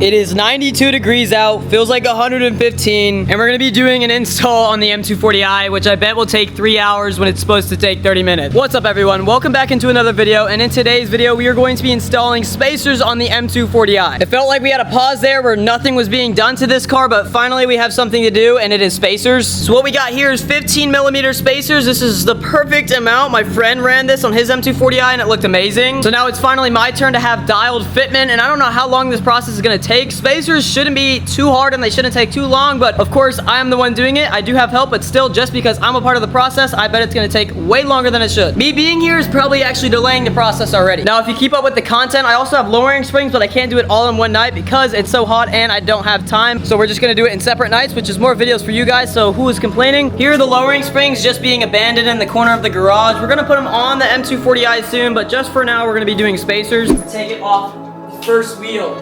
It is 92 degrees out, feels like 115, and we're gonna be doing an install on the M240i, which I bet will take 3 hours when it's supposed to take 30 minutes. What's up, everyone? Welcome back into another video, and in today's video, we are going to be installing spacers on the M240i. It felt like we had a pause there where nothing was being done to this car, but finally we have something to do, and it is spacers. So what we got here is 15mm spacers. This is the perfect amount. My friend ran this on his M240i, and it looked amazing. So now it's finally my turn to have dialed fitment, and I don't know how long this process is gonna take. Spacers shouldn't be too hard and they shouldn't take too long, but of course I am the one doing it. I do have help, but still, just because I'm a part of the process, I bet it's gonna take way longer than it should. Me being here is probably actually delaying the process already. Now, if you keep up with the content, I also have lowering springs, but I can't do it all in one night because it's so hot and I don't have time. So we're just gonna do it in separate nights, which is more videos for you guys. So who is complaining? Here are the lowering springs just being abandoned in the corner of the garage. We're gonna put them on the M240i soon, but just for now, we're gonna be doing spacers. Take it off the first wheel.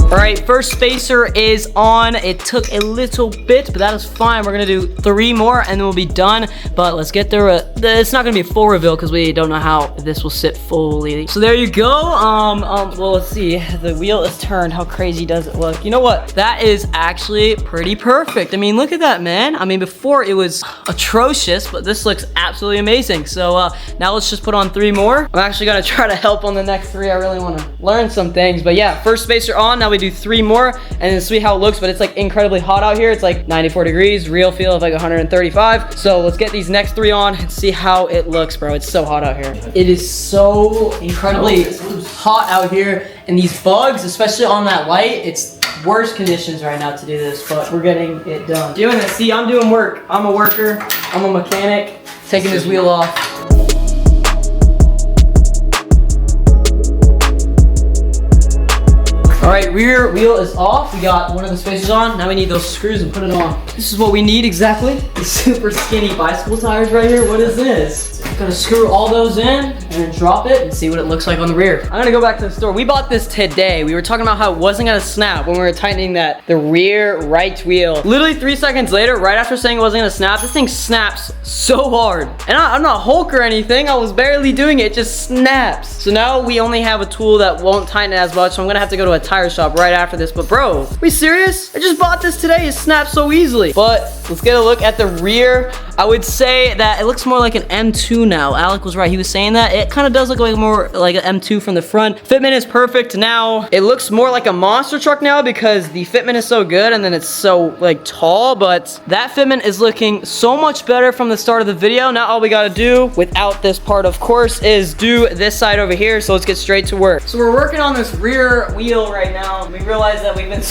All right, first spacer is on. It took a little bit, but that is fine. We're gonna do 3 more and then we'll be done. But let's get through it. It's not gonna be a full reveal because we don't know how this will sit fully. So there you go. Well, let's see. The wheel is turned. How crazy does it look? You know what? That is actually pretty perfect. I mean, look at that, man. I mean, before it was atrocious, but this looks absolutely amazing. So now let's just put on 3 more. I'm actually gonna try to help on the next 3. I really wanna learn some things. But yeah, first spacer on. Now we do 3 more and then see how it looks, but it's like incredibly hot out here. It's like 94 degrees, real feel of like 135. So let's get these next 3 on and see how it looks, bro. It's so hot out here. It is so incredibly hot out here, and these bugs, especially on that light, it's worst conditions right now to do this, but we're getting it done. Doing this, see, I'm doing work. I'm a worker, I'm a mechanic, taking this wheel off. All right, rear wheel is off. We got one of the spacers on. Now we need those screws and put it on. This is what we need exactly. These super skinny bicycle tires right here. What is this? Gonna screw all those in and then drop it and see what it looks like on the rear. I'm gonna go back to the store. We bought this today. We were talking about how it wasn't gonna snap when we were tightening the rear right wheel. Literally 3 seconds later, right after saying it wasn't gonna snap, this thing snaps so hard. And I'm not Hulk or anything. I was barely doing it. It just snaps. So now we only have a tool that won't tighten it as much. So I'm gonna have to go to a tire shop right after this. But bro, are we serious? I just bought this today. It snaps so easily. But let's get a look at the rear. I would say that it looks more like an M2 now. Alec was right. He was saying that. It kind of does look like more like an M2 from the front. Fitment is perfect now. It looks more like a monster truck now because the fitment is so good and then it's so like tall, but that fitment is looking so much better from the start of the video. Now all we got to do without this part, of course, is do this side over here. So let's get straight to work. So we're working on this rear wheel right now. We realize that we've been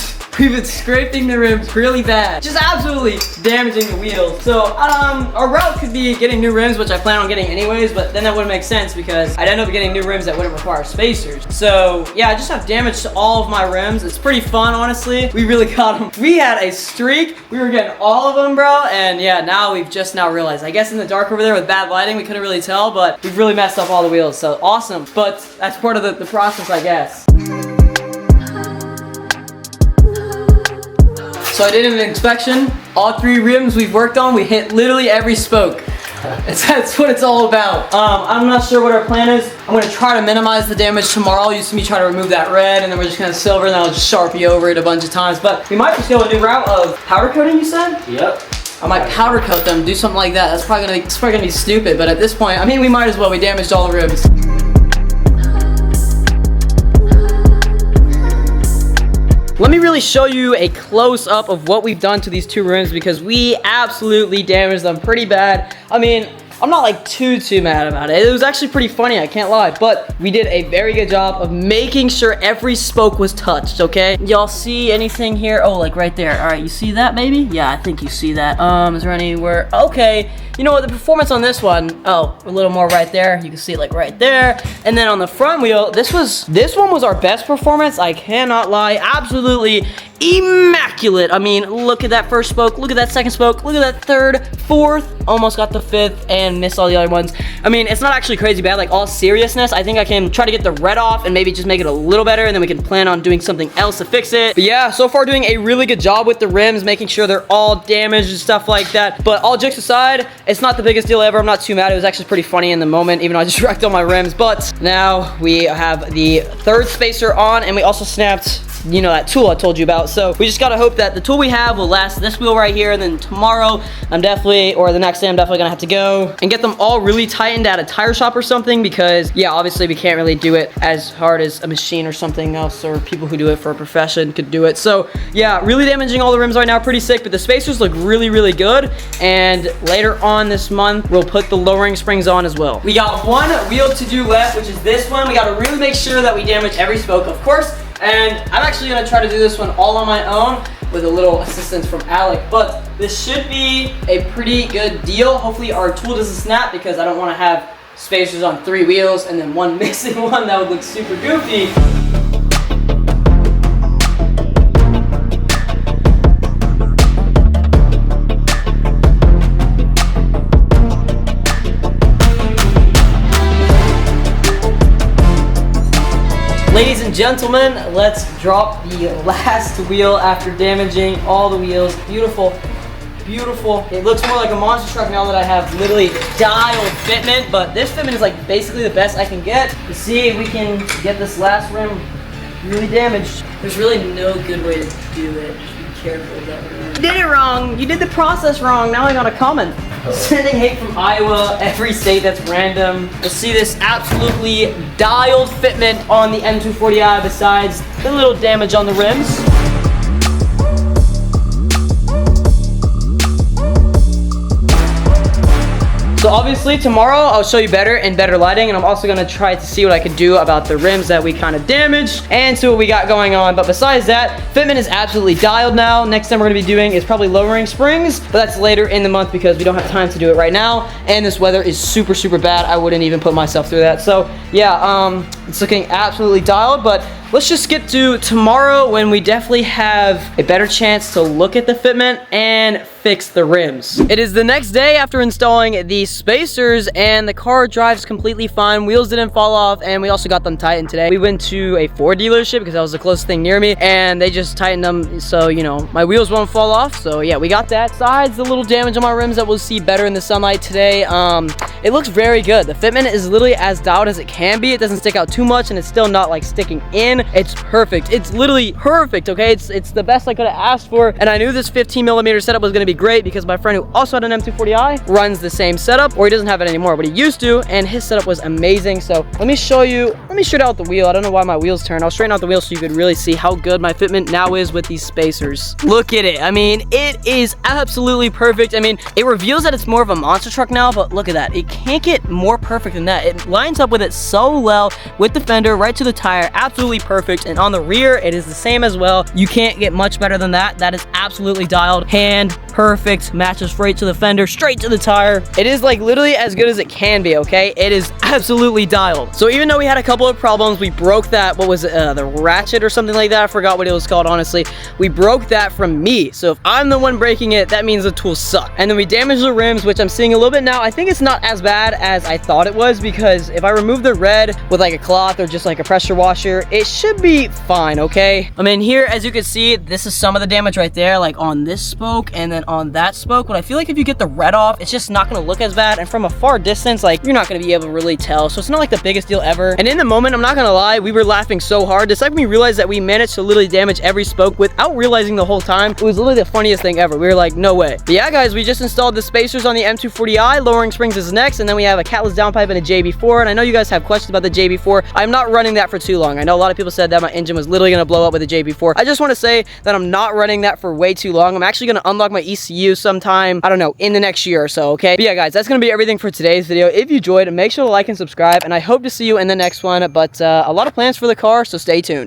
scraping the rims really bad. Just absolutely damaging the wheels. So our route could be getting new rims, which I plan on getting anyways, but then that wouldn't make sense because I'd end up getting new rims that wouldn't require spacers. So yeah, I just have damage to all of my rims. It's pretty fun, honestly. We really got them. We had a streak. We were getting all of them, bro. And yeah, now we've just now realized. I guess in the dark over there with bad lighting, we couldn't really tell, but we've really messed up all the wheels. So awesome. But that's part of the process, I guess. So I did an inspection. All 3 rims we've worked on, we hit literally every spoke. That's what it's all about. I'm not sure what our plan is. I'm gonna try to minimize the damage tomorrow. You see me try to remove that red, and then we're just gonna silver, and then I'll just Sharpie over it a bunch of times. But we might just go a new route of powder coating, you said? Yep. I might powder coat them, do something like that. That's probably gonna be stupid, but at this point, I mean, we might as well. We damaged all the rims. Let me really show you a close-up of what we've done to these 2 rims because we absolutely damaged them pretty bad. I mean, I'm not like too mad about it. It was actually pretty funny, I can't lie, but we did a very good job of making sure every spoke was touched, okay? Y'all see anything here? Oh, like right there. All right, you see that maybe? Yeah, I think you see that. Is there anywhere? Okay, you know what, the performance on this one, oh, a little more right there. You can see it like right there. And then on the front wheel, this one was our best performance. I cannot lie, absolutely immaculate. I mean, look at that first spoke, look at that second spoke, look at that third, fourth, almost got the fifth and missed all the other ones. I mean, it's not actually crazy bad. Like, all seriousness, I think I can try to get the red off and maybe just make it a little better, and then we can plan on doing something else to fix it. But yeah, so far doing a really good job with the rims, making sure they're all damaged and stuff like that. But all jokes aside, it's not the biggest deal ever. I'm not too mad. It was actually pretty funny in the moment, even though I just wrecked all my rims. But now we have the third spacer on, and we also snapped, you know, that tool I told you about. So we just gotta hope that the tool we have will last this wheel right here, and then tomorrow I'm definitely, or the next day, I'm definitely gonna have to go and get them all really tightened at a tire shop or something, because yeah, obviously we can't really do it as hard as a machine or something else, or people who do it for a profession could do it. So yeah, really damaging all the rims right now, pretty sick, but the spacers look really, really good. And later on this month, we'll put the lowering springs on as well. We got one wheel to do left, which is this one. We gotta really make sure that we damage every spoke, of course. And I'm actually gonna try to do this one all on my own with a little assistance from Alec, but this should be a pretty good deal. Hopefully our tool doesn't snap, because I don't wanna have spacers on 3 wheels and then one missing one. That would look super goofy. Ladies and gentlemen, let's drop the last wheel after damaging all the wheels. Beautiful, beautiful. It looks more like a monster truck now that I have literally dialed fitment, but this fitment is like basically the best I can get to see if we can get this last rim really damaged. There's really no good way to do it. Just be careful with that rim. You did it wrong. You did the process wrong. Now I got a comment. Sending hate from Iowa, every state that's random. Let's see this absolutely dialed fitment on the M240i, besides the little damage on the rims. So obviously tomorrow I'll show you better and better lighting, and I'm also gonna try to see what I can do about the rims that we kind of damaged and see what we got going on. But besides that, fitment is absolutely dialed now. Next thing we're gonna be doing is probably lowering springs, but that's later in the month because we don't have time to do it right now. And this weather is super, super bad. I wouldn't even put myself through that. So yeah, it's looking absolutely dialed, but let's just get to tomorrow when we definitely have a better chance to look at the fitment and fix the rims. It is the next day after installing the spacers, and the car drives completely fine. Wheels didn't fall off, and we also got them tightened today. We went to a Ford dealership because that was the closest thing near me, and they just tightened them so, you know, my wheels won't fall off. So yeah, we got that. Besides the little damage on my rims that we'll see better in the sunlight today, it looks very good. The fitment is literally as dialed as it can be. It doesn't stick out too much, and it's still not like sticking in. It's perfect. It's literally perfect, okay? It's the best I could have asked for, and I knew this 15mm setup was gonna be great because my friend who also had an M240i runs the same setup, or he doesn't have it anymore, but he used to, and his setup was amazing. So let me straighten out the wheel. I don't know why my wheels turn. I'll straighten out the wheel so you could really see how good my fitment now is with these spacers. Look at it. I mean, it is absolutely perfect. I mean, it reveals that it's more of a monster truck now, but look at that. It can't get more perfect than that. It lines up with it so well, with the fender right to the tire, absolutely perfect. And on the rear, it is the same as well. You can't get much better than that. That is absolutely dialed, hand perfect, matches right to the fender, straight to the tire. It is like literally as good as it can be, okay? It is absolutely dialed. So even though we had a couple of problems, we broke that, what was it, the ratchet or something like that? I forgot what it was called, honestly. We broke that from me. So if I'm the one breaking it, that means the tools suck. And then we damaged the rims, which I'm seeing a little bit now. I think it's not as bad as I thought it was, because if I remove the red with like a cloth or just like a pressure washer, it should be fine, okay? I mean, here, as you can see, this is some of the damage right there, like on this spoke and then on that spoke. But I feel like if you get the red off, it's just not gonna look as bad. And from a far distance, like, you're not gonna be able to really tell. So it's not like the biggest deal ever. And in the moment, I'm not gonna lie, we were laughing so hard. The second we realized that we managed to literally damage every spoke without realizing the whole time, it was literally the funniest thing ever. We were like, no way. But yeah, guys, we just installed the spacers on the M240i. Lowering springs is next. And then we have a catless downpipe and a JB4. And I know you guys have questions about the JB4. I'm not running that for too long. I know a lot of people said that my engine was literally gonna blow up with a JB4. I just want to say that I'm not running that for way too long. I'm actually gonna unlock my ECU sometime, I don't know, in the next year or so, okay? But yeah, guys, that's gonna be everything for today's video. If you enjoyed, make sure to like and subscribe, and I hope to see you in the next one. But a lot of plans for the car, so stay tuned.